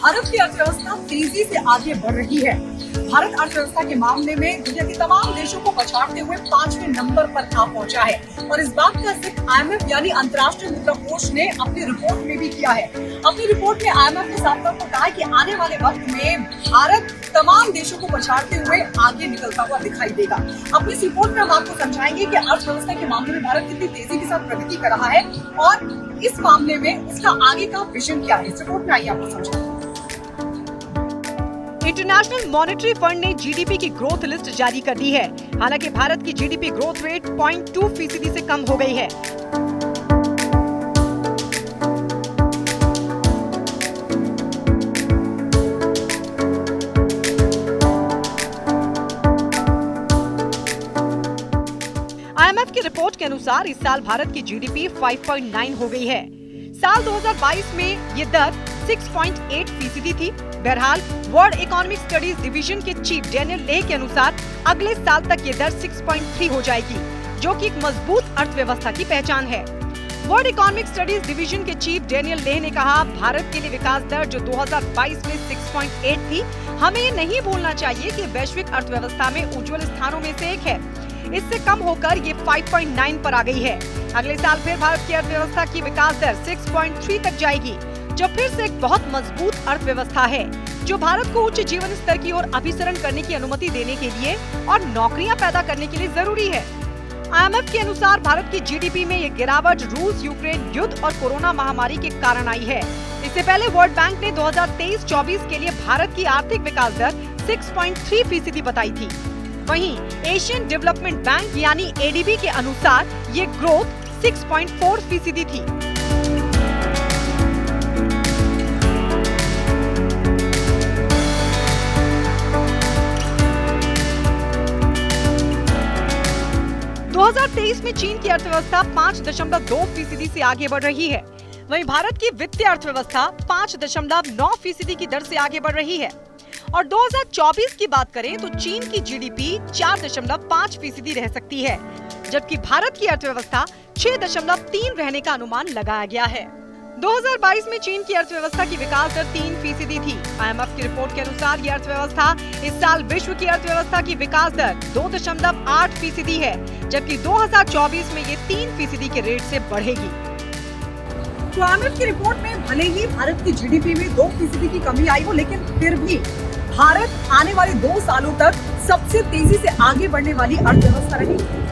भारत की अर्थव्यवस्था तेजी से आगे बढ़ रही है। भारत अर्थव्यवस्था के मामले में दुनिया के तमाम देशों को पछाड़ते हुए 5वें नंबर पर आ पहुंचा है और इस बात का जिक्र IMF यानी अंतर्राष्ट्रीय मुद्रा कोष ने अपनी रिपोर्ट में भी किया है। अपनी रिपोर्ट में IMF ने साफ तौर पर कहा है कि आने वाले वक्त में भारत तमाम देशों को पछाड़ते हुए आगे निकलता हुआ दिखाई देगा। अपनी इस रिपोर्ट में हम आपको समझाएंगे कि अर्थव्यवस्था के मामले में भारत कितनी तेजी के साथ प्रगति कर रहा है और इस मामले में उसका आगे का विजन क्या है। इस रिपोर्ट में आइए आपको समझाएं। इंटरनेशनल मॉनेटरी फंड ने जीडीपी की ग्रोथ लिस्ट जारी कर दी है। हालांकि भारत की जीडीपी ग्रोथ रेट 0.2% से कम हो गई है। IMF की रिपोर्ट के अनुसार इस साल भारत की जीडीपी 5.9 हो गई है। साल 2022 में ये दर 6.8% थी। बहरहाल वर्ल्ड इकोनॉमिक स्टडीज डिवीजन के चीफ डेनियल ले के अनुसार अगले साल तक ये दर 6.3 हो जाएगी, जो कि एक मजबूत अर्थव्यवस्था की पहचान है। वर्ल्ड इकोनॉमिक स्टडीज डिवीजन के चीफ डेनियल ले ने कहा, भारत के लिए विकास दर जो 2022 में 6.8 थी, हमें ये नहीं भूलना चाहिए कि वैश्विक अर्थव्यवस्था में उज्जवल स्थानों में से एक है। इससे कम होकर ये 5.9 पर आ गई है। अगले साल फिर भारत की अर्थव्यवस्था की विकास दर 6.3 तक जाएगी, जो फिर से एक बहुत मजबूत अर्थव्यवस्था है, जो भारत को उच्च जीवन स्तर की ओर अभिसरण करने की अनुमति देने के लिए और नौकरियां पैदा करने के लिए जरूरी है। IMF के अनुसार भारत की जीडीपी में ये गिरावट रूस यूक्रेन युद्ध और कोरोना महामारी के कारण आई है। इससे पहले वर्ल्ड बैंक ने 2023-24 के लिए भारत की आर्थिक विकास दर 6.3% बताई थी। वहीं एशियन डेवलपमेंट बैंक यानी ADB के अनुसार ये ग्रोथ 6.4% थी। में चीन की अर्थव्यवस्था 5.2% से आगे बढ़ रही है। वहीं भारत की वित्तीय अर्थव्यवस्था 5.9% की दर से आगे बढ़ रही है। और 2024 की बात करें तो चीन की जीडीपी 4.5% रह सकती है, जबकि भारत की अर्थव्यवस्था 6.3 रहने का अनुमान लगाया गया है। 2022 में चीन की अर्थव्यवस्था की विकास दर 3% थी। IMF की रिपोर्ट के अनुसार ये अर्थव्यवस्था इस साल विश्व की अर्थव्यवस्था की विकास दर 2.8% है, जबकि 2024 में ये 3% के रेट से बढ़ेगी। तो IMF की रिपोर्ट में भले ही भारत की जीडीपी में 2% की कमी आई हो, लेकिन फिर भी भारत आने वाले 2 सालों तक सबसे तेजी से आगे बढ़ने वाली अर्थव्यवस्था रहेगी।